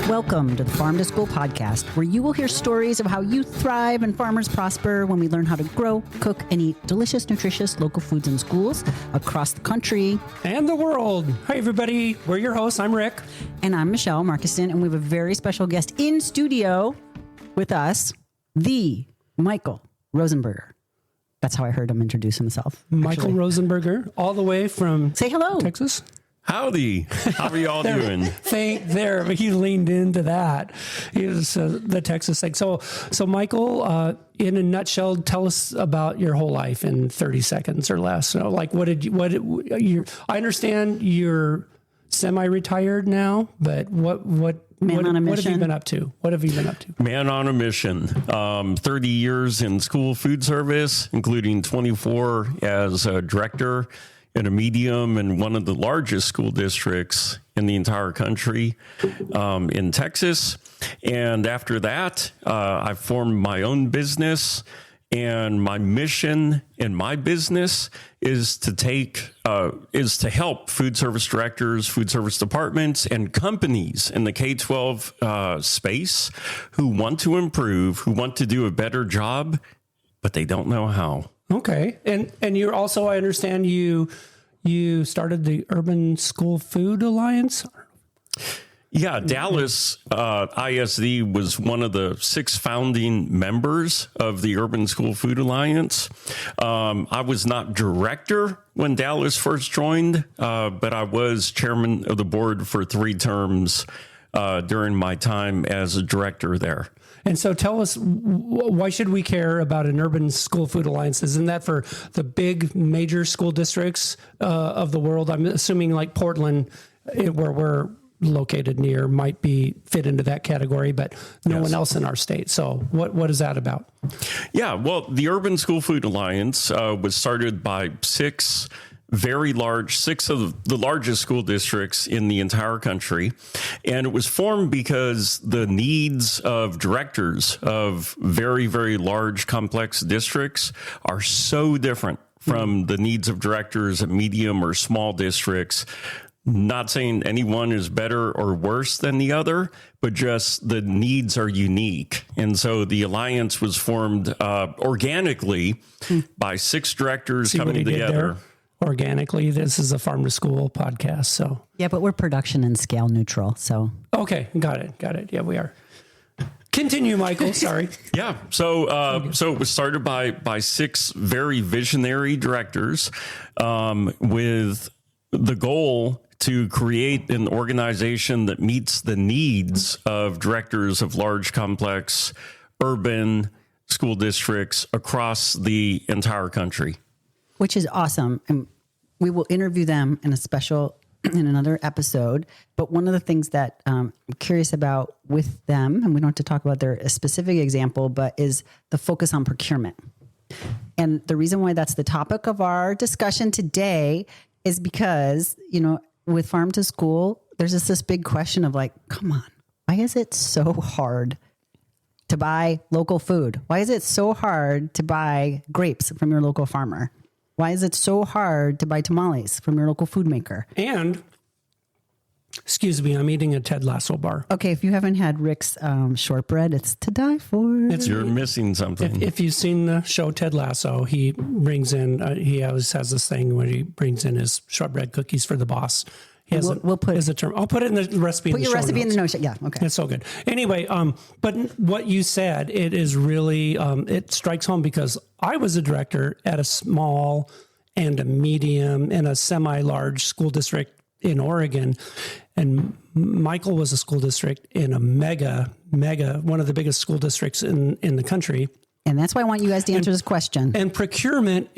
Welcome to the Farm to School podcast, where you will hear stories of how youth thrive and farmers prosper when we learn how to grow, cook, and eat delicious, nutritious local foods in schools across the country and the world. Hi, everybody. We're your hosts. I'm Rick. And I'm Michelle Markiston, and we have a very special guest in studio with us, the Michael Rosenberger. That's how I heard him introduce himself. Michael Rosenberger, all the way from Say hello. Texas. Howdy. How are y'all doing? But he leaned into that. He was the Texas thing. So Michael, in a nutshell, tell us about your whole life in 30 seconds or less. So, like, I understand you're semi-retired now, but what have you been up to? What have you been up to? Man on a mission. 30 years in school food service, including 24 as a director in a medium and one of the largest school districts in the entire country in Texas. And after that, I formed my own business. And my mission in my business is to help food service directors, food service departments, and companies in the K-12 space who want to improve, who want to do a better job, but they don't know how. Okay. And you're also, I understand you started the Urban School Food Alliance? Yeah, Dallas ISD was one of the 6 founding members of the Urban School Food Alliance. I was not director when Dallas first joined, but I was chairman of the board for 3 terms during my time as a director there. And so tell us, why should we care about an Urban School Food Alliance? Isn't that for the big major school districts of the world? I'm assuming like Portland, where we're located near, might be fit into that category, but no one else in our state. So what is that about? Yeah, well, the Urban School Food Alliance was started by 6 of the largest school districts in the entire country. And it was formed because the needs of directors of very, very large, complex districts are so different from the needs of directors of medium or small districts. Not saying anyone is better or worse than the other, but just the needs are unique. And so the alliance was formed organically by 6 directors coming together. Organically, this is a farm to school podcast. So Yeah, but we're production and scale neutral. So okay, got it. Yeah, we are. Continue, Michael. Sorry. Yeah. So it was started by 6 very visionary directors with the goal to create an organization that meets the needs of directors of large, complex, urban school districts across the entire country. which is awesome. And we will interview them in another episode. But one of the things that I'm curious about with them, and we don't have to talk about a specific example, but is the focus on procurement. And the reason why that's the topic of our discussion today is because, with Farm to School, there's this big question of like, come on, why is it so hard to buy local food? Why is it so hard to buy grapes from your local farmer? Why is it so hard to buy tamales from your local food maker? And, excuse me, I'm eating a Ted Lasso bar. Okay, if you haven't had Rick's shortbread, it's to die for. You're missing something. If you've seen the show Ted Lasso, he brings in, he always has this thing where he brings in his shortbread cookies for the boss. He has we'll put is a term. I'll put it in the recipe. Put your recipe in the notes. Yeah, okay. It's so good. Anyway, but what you said, it is really, it strikes home because I was a director at a small and a medium and a semi-large school district in Oregon. And Michael was a school district in a mega, one of the biggest school districts in the country. And that's why I want you guys to answer this question. And procurement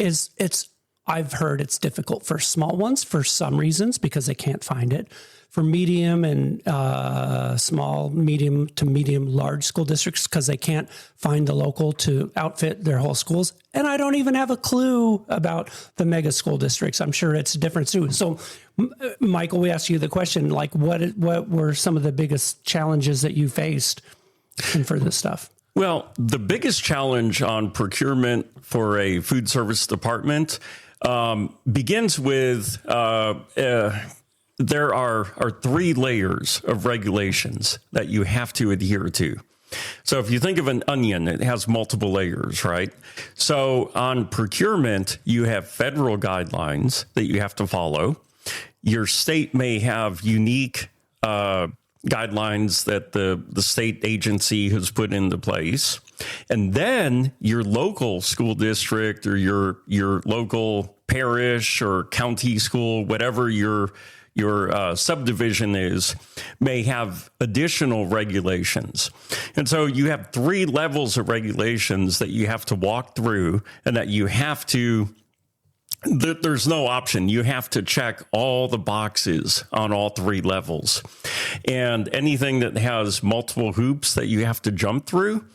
I've heard it's difficult for small ones for some reasons because they can't find it. For medium and small, medium to medium, large school districts because they can't find the local to outfit their whole schools. And I don't even have a clue about the mega school districts. I'm sure it's different too. So, Michael, we asked you the question, like, what were some of the biggest challenges that you faced for this stuff? Well, the biggest challenge on procurement for a food service department begins with there are 3 layers of regulations that you have to adhere to. So if you think of an onion, it has multiple layers, right? So on procurement, you have federal guidelines that you have to follow. Your state may have unique guidelines that the state agency has put into place. And then your local school district or your local parish or county school, whatever your subdivision is, may have additional regulations. And so you have 3 levels of regulations that you have to walk through and that you have to, there's no option. You have to check all the boxes on all 3 levels. And anything that has multiple hoops that you have to jump through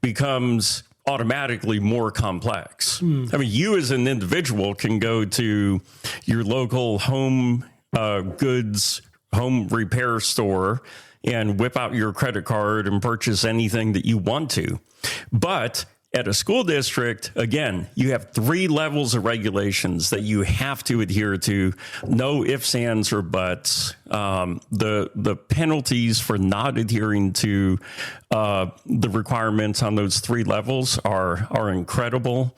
becomes automatically more complex. I mean, you as an individual can go to your local home goods, home repair store and whip out your credit card and purchase anything that you want to. But at a school district, again, you have 3 levels of regulations that you have to adhere to. No ifs, ands, or buts. The penalties for not adhering to the requirements on those 3 levels are incredible,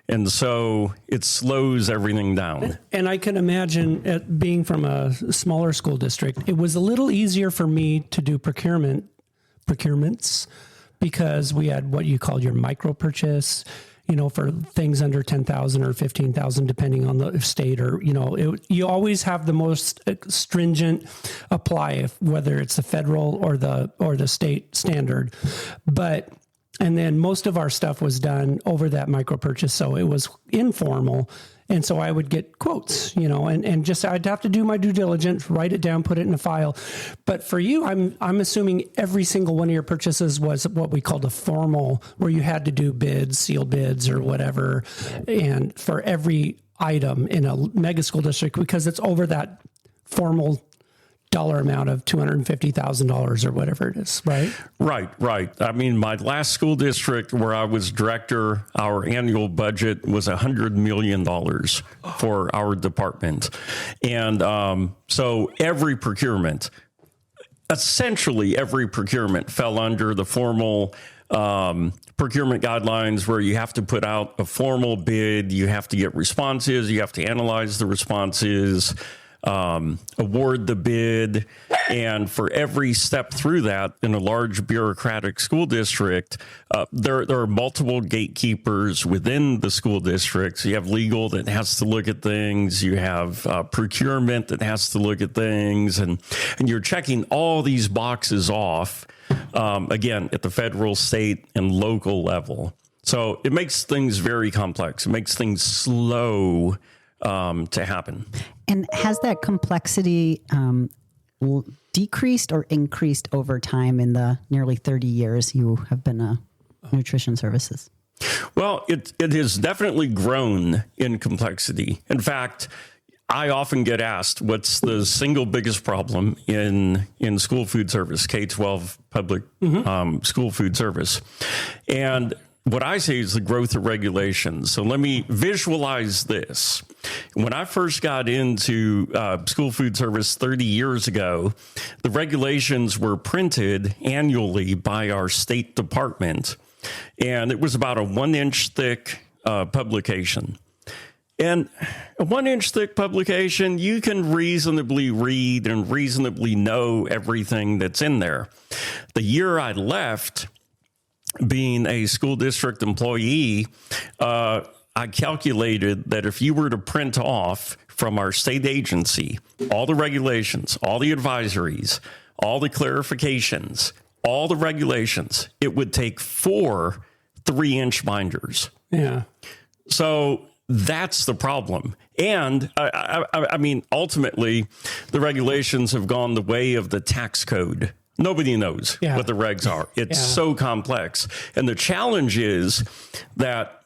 and so it slows everything down. And I can imagine it being from a smaller school district, it was a little easier for me to do procurements. Because we had what you called your micro purchase, for things under 10,000 or 15,000, depending on the state, or, you always have the most stringent apply, whether it's the federal or the state standard. And then most of our stuff was done over that micro purchase. So it was informal. And so I would get quotes, and just, I'd have to do my due diligence, write it down, put it in a file. But for you, I'm assuming every single one of your purchases was what we called a formal, where you had to do bids, sealed bids or whatever. And for every item in a mega school district, because it's over that formal dollar amount of $250,000 or whatever it is, right? Right. I mean, my last school district where I was director, our annual budget was $100 million for our department. And so essentially every procurement fell under the formal procurement guidelines, where you have to put out a formal bid, you have to get responses, you have to analyze the responses, award the bid. And for every step through that in a large bureaucratic school district, there are multiple gatekeepers within the school district. So you have legal that has to look at things. You have procurement that has to look at things. And you're checking all these boxes off, again, at the federal, state, and local level. So it makes things very complex. It makes things slow to happen. And has that complexity decreased or increased over time in the nearly 30 years you have been a nutrition services? Well, it has definitely grown in complexity. In fact, I often get asked, what's the single biggest problem in school food service, K-12 public school food service? And what I say is the growth of regulations. So let me visualize this. When I first got into school food service 30 years ago, the regulations were printed annually by our state department, and it was about a 1-inch thick publication. And a 1-inch thick publication, you can reasonably read and reasonably know everything that's in there. The year I left, being a school district employee, I calculated that if you were to print off from our state agency all the regulations, all the advisories, all the clarifications, all the regulations, it would take 4 3-inch binders. Yeah. So that's the problem. And I mean, ultimately, the regulations have gone the way of the tax code. Nobody knows what the regs are. It's so complex. And the challenge is that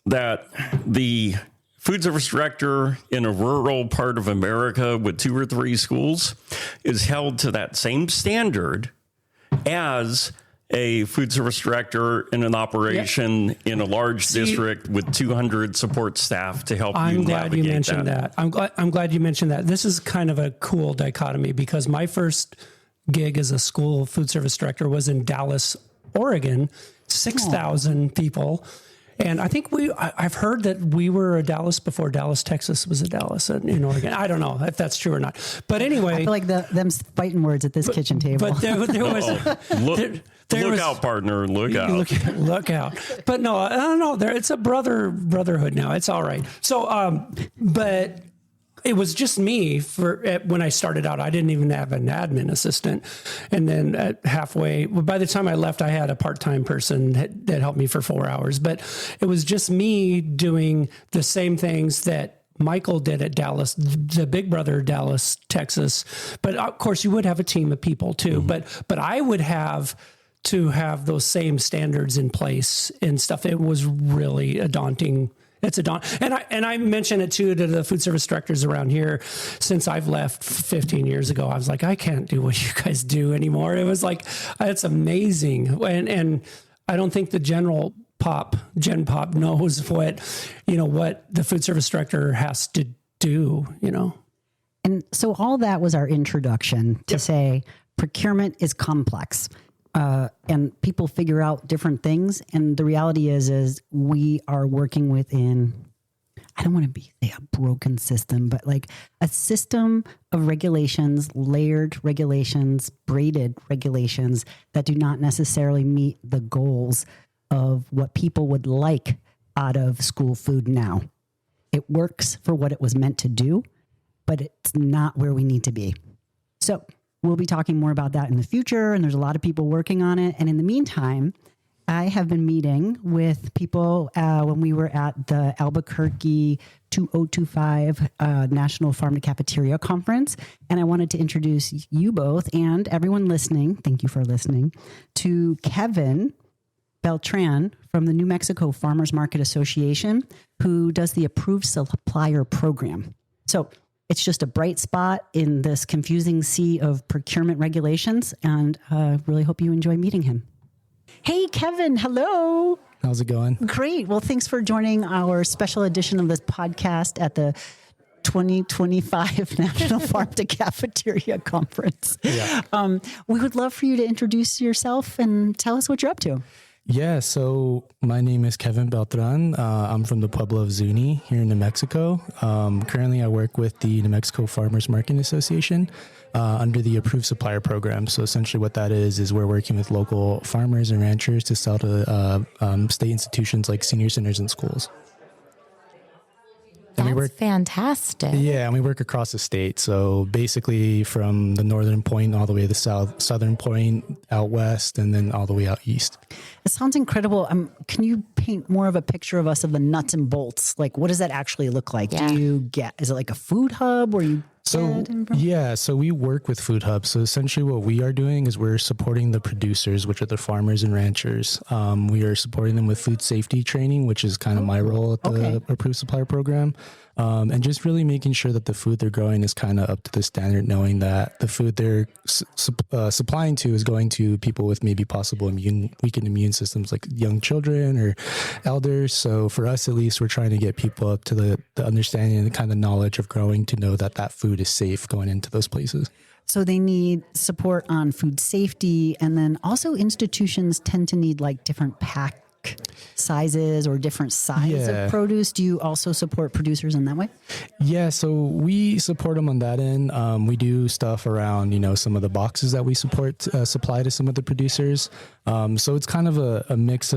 the food service director in a rural part of America with 2 or 3 schools is held to that same standard as a food service director in an operation in a large district with 200 support staff to help you I'm glad you navigate mentioned that. I'm glad you mentioned that. This is kind of a cool dichotomy because my first gig as a school food service director was in Dallas, Oregon, 6,000 people. And I think I've heard that we were a Dallas before Dallas, Texas was a Dallas in Oregon. I don't know if that's true or not. But anyway. I feel like them fighting words at this kitchen table. But there was... Look out, partner. Look out. Look out. But no, I don't know. It's a brotherhood now. It's all right. So, but it was just me when I started out. I didn't even have an admin assistant. And then by the time I left, I had a part-time person that helped me for 4 hours. But it was just me doing the same things that Michael did at Dallas, the Big Brother Dallas, Texas. But of course, you would have a team of people too. Mm-hmm. But I would have to have those same standards in place and stuff. It was really a daunting. It's a and I mention it too to the food service directors around here. Since I've left 15 years ago, I was like, I can't do what you guys do anymore. It was like, it's amazing. And I don't think the Gen Pop knows what the food service director has to do, And so all that was our introduction to say procurement is complex. And people figure out different things. And the reality is we are working within, I don't want to say a broken system, but like a system of regulations, layered regulations, braided regulations that do not necessarily meet the goals of what people would like out of school food now. It works for what it was meant to do, but it's not where we need to be. So we'll be talking more about that in the future, and there's a lot of people working on it. And in the meantime, I have been meeting with people when we were at the Albuquerque 2025 National Farm to Cafeteria Conference. And I wanted to introduce you both and everyone listening, thank you for listening, to Kevin Beltran from the New Mexico Farmers Market Association, who does the Approved Supplier Program. So it's just a bright spot in this confusing sea of procurement regulations, and really hope you enjoy meeting him. Hey, Kevin. Hello. How's it going? Great. Well, thanks for joining our special edition of this podcast at the 2025 National Farm to Cafeteria Conference. Yeah. We would love for you to introduce yourself and tell us what you're up to. Yeah, so my name is Kevin Beltran. I'm from the Pueblo of Zuni here in New Mexico. Currently, I work with the New Mexico Farmers Market Association under the Approved Supplier Program. So essentially what that is we're working with local farmers and ranchers to sell to state institutions like senior centers and schools. That's fantastic. Yeah, and we work across the state. So basically from the northern point all the way to the southern point, out west, and then all the way out east. It sounds incredible. Can you paint more of a picture of us of the nuts and bolts? Like, what does that actually look like? Yeah. Is it like a food hub where you So we work with food hubs. So essentially what we are doing is we're supporting the producers, which are the farmers and ranchers. We are supporting them with food safety training, which is kind of my role at the Approved Supplier Program. And just really making sure that the food they're growing is kind of up to the standard, knowing that the food they're supplying to is going to people with maybe possible weakened immune systems, like young children or elders. So for us, at least, we're trying to get people up to the understanding and the kind of knowledge of growing to know that that food is safe going into those places. So they need support on food safety. And then also institutions tend to need like different pack sizes or different size of produce. Do you also support producers in that way? Yeah, so we support them on that end. We do stuff around, some of the boxes that we supply to some of the producers. So it's kind of a mix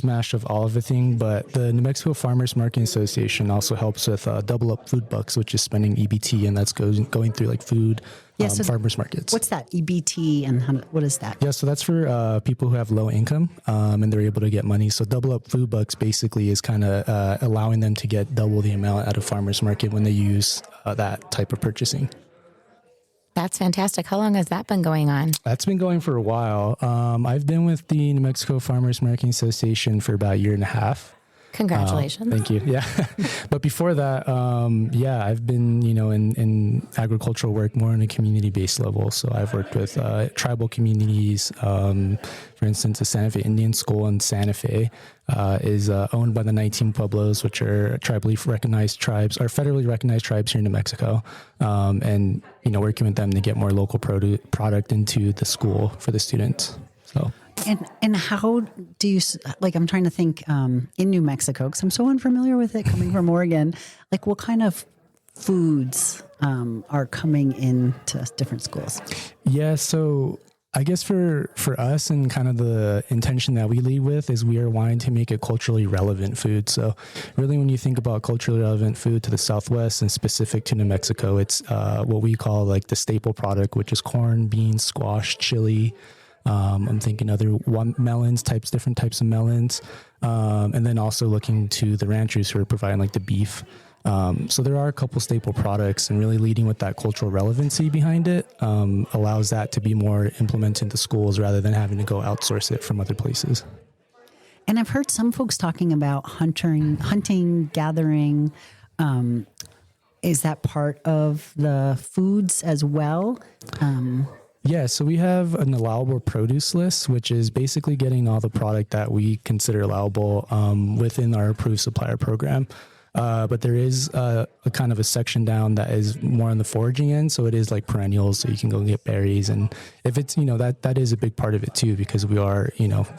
mash of all of the thing. But the New Mexico Farmers Market Association also helps with Double Up Food Bucks, which is spending EBT, and that's going through like food. So farmers markets. What's that EBT and what is that? Yeah, so that's for people who have low income and they're able to get money. So Double Up Food Bucks basically is kind of allowing them to get double the amount at a farmer's market when they use that type of purchasing. That's fantastic. How long has that been going on? That's been going for a while. I've been with the New Mexico Farmers Market Association for about a year and a half. Congratulations. Thank you. Yeah. But before that, I've been, in agricultural work more on a community-based level. So I've worked with tribal communities. For instance, the Santa Fe Indian School in Santa Fe is owned by the 19 Pueblos, which are tribally recognized tribes, or federally recognized tribes here in New Mexico. And, working with them to get more local product into the school for the students. So. And how do you, I'm trying to think in New Mexico, because I'm so unfamiliar with it coming from Oregon, what kind of foods are coming into different schools? Yeah, so I guess for us and kind of the intention that we lead with is we are wanting to make it culturally relevant food. So really when you think about culturally relevant food to the Southwest and specific to New Mexico, it's what we call the staple product, which is corn, beans, squash, chili. I'm thinking melons, different types of melons. And then also looking to the ranchers who are providing the beef. So there are a couple staple products, and really leading with that cultural relevancy behind it allows that to be more implemented into schools rather than having to go outsource it from other places. And I've heard some folks talking about hunting, gathering. Is that part of the foods as well? Yeah, so we have an allowable produce list, which is basically getting all the product that we consider allowable within our approved supplier program. But there is a kind of a section down that is more on the foraging end. So it is perennials. So you can go get berries. And if it's, that is a big part of it too, because we are,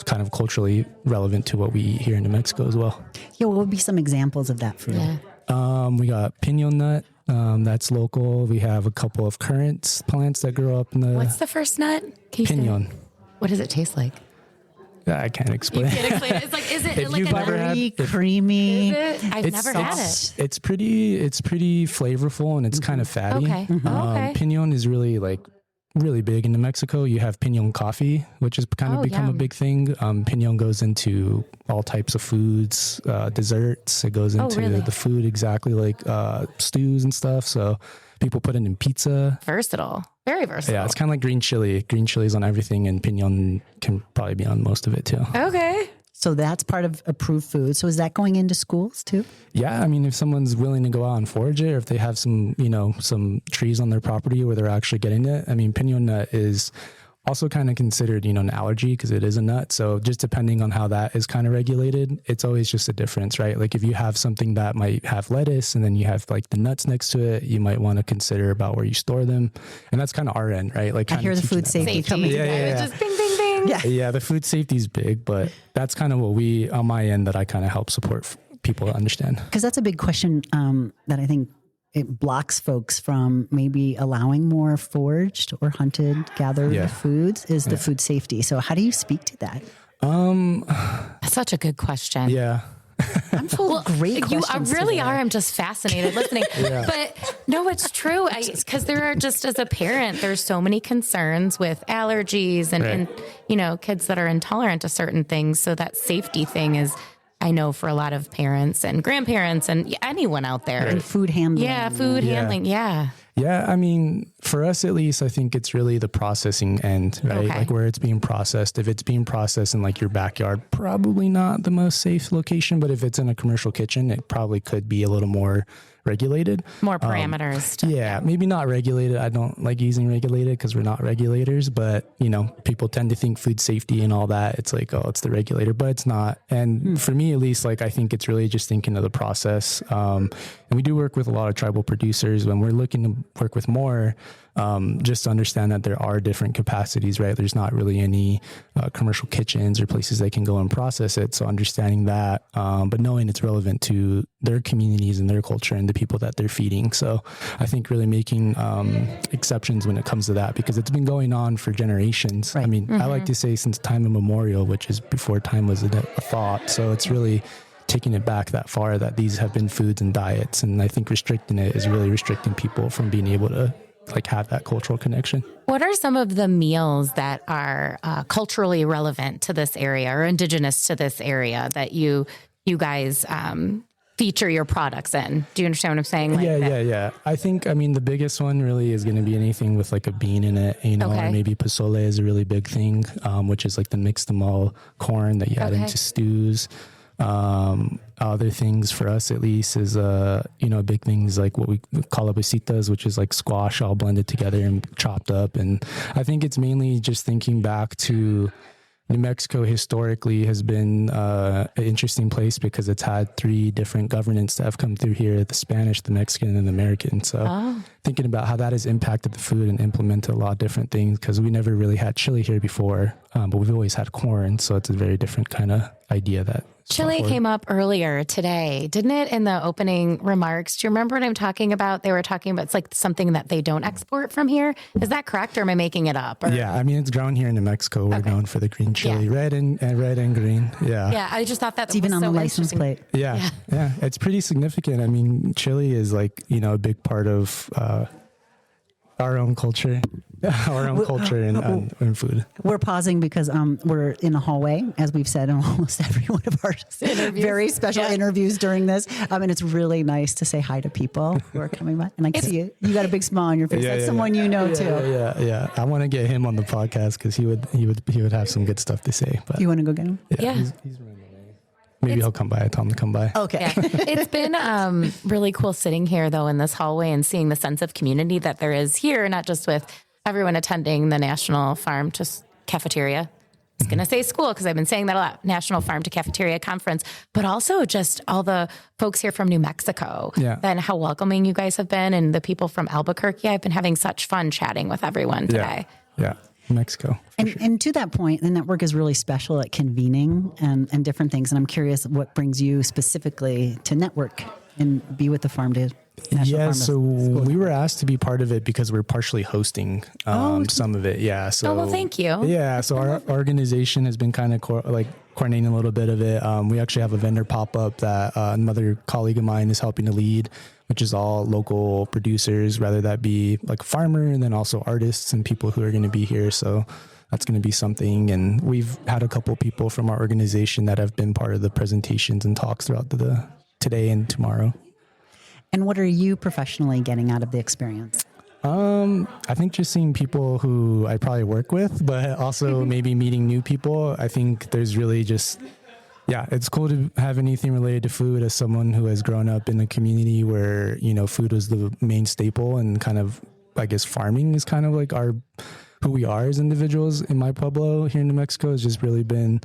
kind of culturally relevant to what we eat here in New Mexico as well. Yeah. What would be some examples of that food? Yeah. We got pinon nut. That's local. We have a couple of currants plants that grow up in the... What's the first nut? Pinon. What does it taste like? I can't explain. You can't explain it. It's is it If like you've a ever nut? had- Creamy. Is it? I've never had it. It's pretty flavorful, and it's kind of fatty. Okay. Okay. Pinon is really really big in New Mexico. You have pinon coffee, which has kind of become a big thing. Pinon goes into all types of foods, desserts. It goes into the food exactly stews and stuff. So people put it in pizza. Versatile. Very versatile. Yeah, it's kind of like green chili. Green chili is on everything, and pinon can probably be on most of it too. Okay. So that's part of approved food. So is that going into schools too? Yeah, I mean, if someone's willing to go out and forage it, or if they have some trees on their property where they're actually getting it. I mean, pinon nut is also kind of considered, an allergy because it is a nut. So just depending on how that is kind of regulated, it's always just a difference, right? If you have something that might have lettuce and then you have the nuts next to it, you might want to consider about where you store them. And that's kind of our end, right? I hear the food safety coming. Yeah. Just bing, bing, bing. Yeah, the food safety is big, but that's kind of what on my end that I kind of help support people to understand. Because that's a big question that I think it blocks folks from maybe allowing more foraged or hunted, gathered foods is the food safety. So how do you speak to that? That's such a good question. Yeah. I'm full of great questions. You really today. are. I'm just fascinated listening. But no, it's true. Because there are just as a parent, there's so many concerns with allergies and kids that are intolerant to certain things. So that safety thing is, I know, for a lot of parents and grandparents and anyone out there. And food handling. Yeah, food handling. Yeah. Yeah, I mean, for us at least, I think it's really the processing end, right? Okay. Where it's being processed. If it's being processed in your backyard, probably not the most safe location. But if it's in a commercial kitchen, it probably could be a little more regulated. More parameters. Maybe not regulated. I don't like using regulated because we're not regulators, but people tend to think food safety and all that. It's it's the regulator, but it's not. And for me, at least, I think it's really just thinking of the process. And we do work with a lot of tribal producers when we're looking to work with more, just to understand that there are different capacities, right? There's not really any commercial kitchens or places they can go and process it. So understanding that, but knowing it's relevant to their communities and their culture and the people that they're feeding. So I think really making exceptions when it comes to that, because it's been going on for generations. Right. I mean, I like to say since time immemorial, which is before time was a thought. So it's really taking it back that far that these have been foods and diets. And I think restricting it is really restricting people from being able to have that cultural connection. What are some of the meals that are culturally relevant to this area or indigenous to this area that you guys feature your products in? Do you understand what I'm saying? Yeah. I think, the biggest one really is going to be anything with a bean in it, or maybe pozole is a really big thing, which is the mixed all corn that you add into stews. Other things for us, at least, is big things like what we call besitas, which is like squash all blended together and chopped up. And I think it's mainly just thinking back to New Mexico historically has been an interesting place because it's had 3 different governments that have come through here: the Spanish, the Mexican, and the American. So thinking about how that has impacted the food and implemented a lot of different things, because we never really had chili here before, but we've always had corn. So it's a very different kind of idea that chili came up earlier today, didn't it? In the opening remarks. Do you remember what I'm talking about? They were talking about it's like something that they don't export from here. Is that correct, or am I making it up? Or? Yeah, I mean, it's grown here in New Mexico. We're known for the green chili, red and green. Yeah. Yeah, I just thought that It's even on so the license plate. Yeah. It's pretty significant. I mean, chili is like, a big part of our own culture. Our own culture and food. We're pausing because we're in the hallway, as we've said in almost every one of our very special interviews during this. And it's really nice to say hi to people who are coming by. And I can see you. You got a big smile on your face. That's someone you know too. Yeah. I want to get him on the podcast because he would have some good stuff to say. But you want to go get him? Yeah. He's running away. Maybe he'll come by. I tell him to come by. Okay. Yeah. It's been really cool sitting here though in this hallway and seeing the sense of community that there is here, not just with everyone attending the National Farm to Cafeteria. I was going to say school because I've been saying that a lot. National Farm to Cafeteria Conference, but also just all the folks here from New Mexico and how welcoming you guys have been, and the people from Albuquerque. I've been having such fun chatting with everyone today. Yeah. Mexico. And to that point, the network is really special at convening and different things. And I'm curious what brings you specifically to network and be with the farm to so we were asked to be part of it because we're partially hosting some of it. Yeah. So well, thank you. Yeah. So our organization has been kind of coordinating a little bit of it. We actually have a vendor pop-up that another colleague of mine is helping to lead, which is all local producers, whether that be like a farmer and then also artists and people who are going to be here. So that's going to be something. And we've had a couple people from our organization that have been part of the presentations and talks throughout today and tomorrow. And what are you professionally getting out of the experience? I think just seeing people who I probably work with, but also maybe meeting new people. I think there's really just, it's cool to have anything related to food as someone who has grown up in a community where, food was the main staple, and kind of, I guess, farming is kind of like who we are as individuals. In my pueblo here in New Mexico has just really been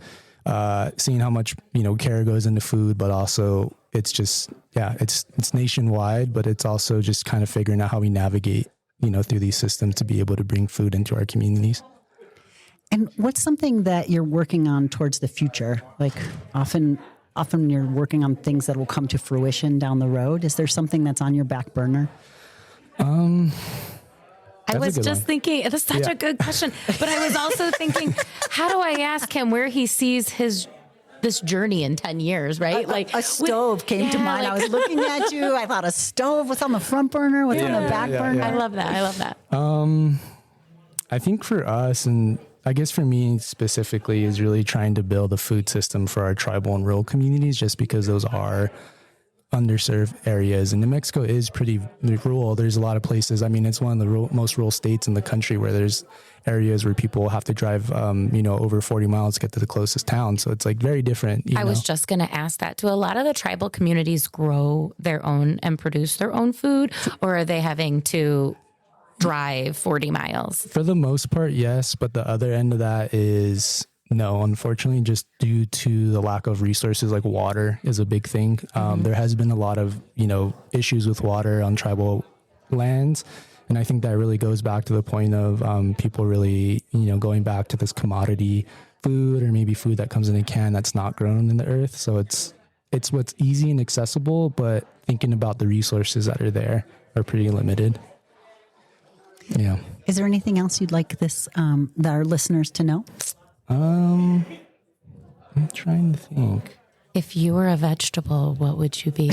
seeing how much, care goes into food, but also it's just, it's nationwide, but it's also just kind of figuring out how we navigate, through these systems to be able to bring food into our communities. And what's something that you're working on towards the future? Like often you're working on things that will come to fruition down the road. Is there something that's on your back burner? I was just thinking, that's such a good question. But I was also thinking, how do I ask him where he sees this journey in 10 years, right? Like a stove came to mind. I was looking at you. I thought a stove was on the front burner. What's on the back burner? I love that. I think for us, and I guess for me specifically, is really trying to build a food system for our tribal and rural communities, just because those are underserved areas. And New Mexico is pretty rural. There's a lot of places. I mean, it's one of the most rural states in the country where there's areas where people have to drive, over 40 miles to get to the closest town. So it's like very different. I was just going to ask that. Do a lot of the tribal communities grow their own and produce their own food, or are they having to drive 40 miles? For the most part, yes. But the other end of that is no, unfortunately, just due to the lack of resources, like water is a big thing. There has been a lot of, issues with water on tribal lands. And I think that really goes back to the point of people really, going back to this commodity food, or maybe food that comes in a can that's not grown in the earth. So it's what's easy and accessible, but thinking about the resources that are there are pretty limited. Yeah. Is there anything else you'd like that our listeners to know? I'm trying to think. If you were a vegetable, what would you be?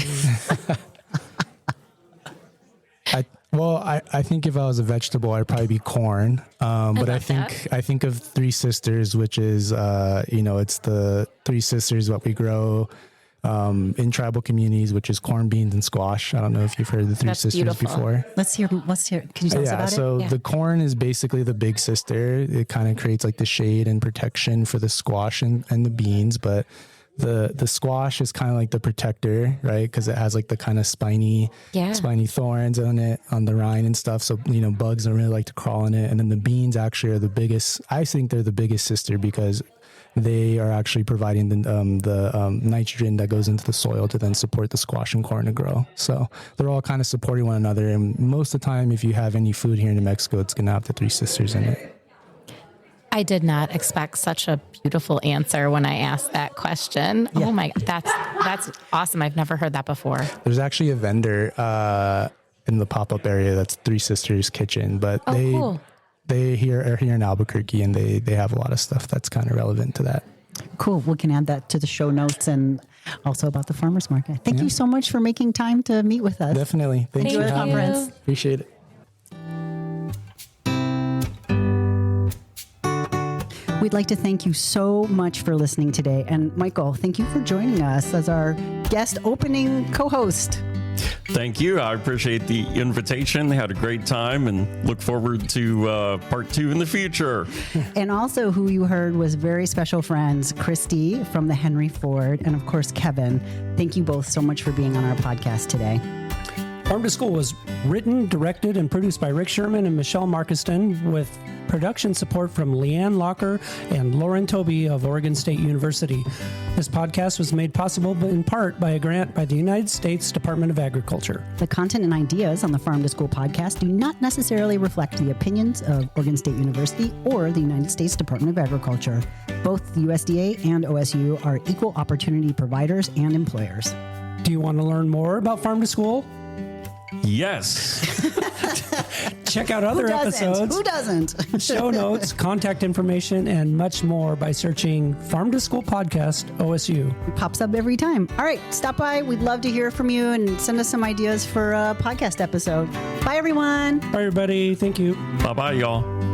I think if I was a vegetable, I'd probably be corn. But I think of Three Sisters, which is, it's the Three Sisters, what we grow in tribal communities, which is corn, beans, and squash. I don't know if you've heard of the Three Sisters before. Let's hear. Can you tell us about it? So the corn is basically the big sister. It kind of creates like the shade and protection for the squash and the beans. But The squash is kind of like the protector, right? Because it has like the kind of spiny thorns on it, on the rind and stuff. So, bugs don't really like to crawl in it. And then the beans actually are the biggest. I think they're the biggest sister because they are actually providing the nitrogen that goes into the soil to then support the squash and corn to grow. So they're all kind of supporting one another. And most of the time, if you have any food here in New Mexico, it's going to have the three sisters in it. I did not expect such a beautiful answer when I asked that question. Yeah. Oh my, that's awesome. I've never heard that before. There's actually a vendor in the pop-up area that's Three Sisters Kitchen, but cool. They are here in Albuquerque, and they have a lot of stuff that's kind of relevant to that. Cool. We can add that to the show notes and also about the farmers market. Thank you so much for making time to meet with us. Definitely. Thanks for having us. Appreciate it. We'd like to thank you so much for listening today. And Michael, thank you for joining us as our guest opening co-host. Thank you. I appreciate the invitation. Had a great time and look forward to part 2 in the future. And also who you heard was very special friends, Christy from the Henry Ford, and of course, Kevin. Thank you both so much for being on our podcast today. Farm to School was written, directed, and produced by Rick Sherman and Michelle Markiston with production support from Leanne Locker and Lauren Toby of Oregon State University. This podcast was made possible in part by a grant by the United States Department of Agriculture. The content and ideas on the Farm to School podcast do not necessarily reflect the opinions of Oregon State University or the United States Department of Agriculture. Both the USDA and OSU are equal opportunity providers and employers. Do you want to learn more about Farm to School? Yes. Check out other episodes. Who doesn't? Show notes, contact information, and much more by searching Farm to School Podcast OSU. It pops up every time. All right, stop by. We'd love to hear from you and send us some ideas for a podcast episode. Bye, everyone. Bye, everybody. Thank you. Bye-bye, y'all.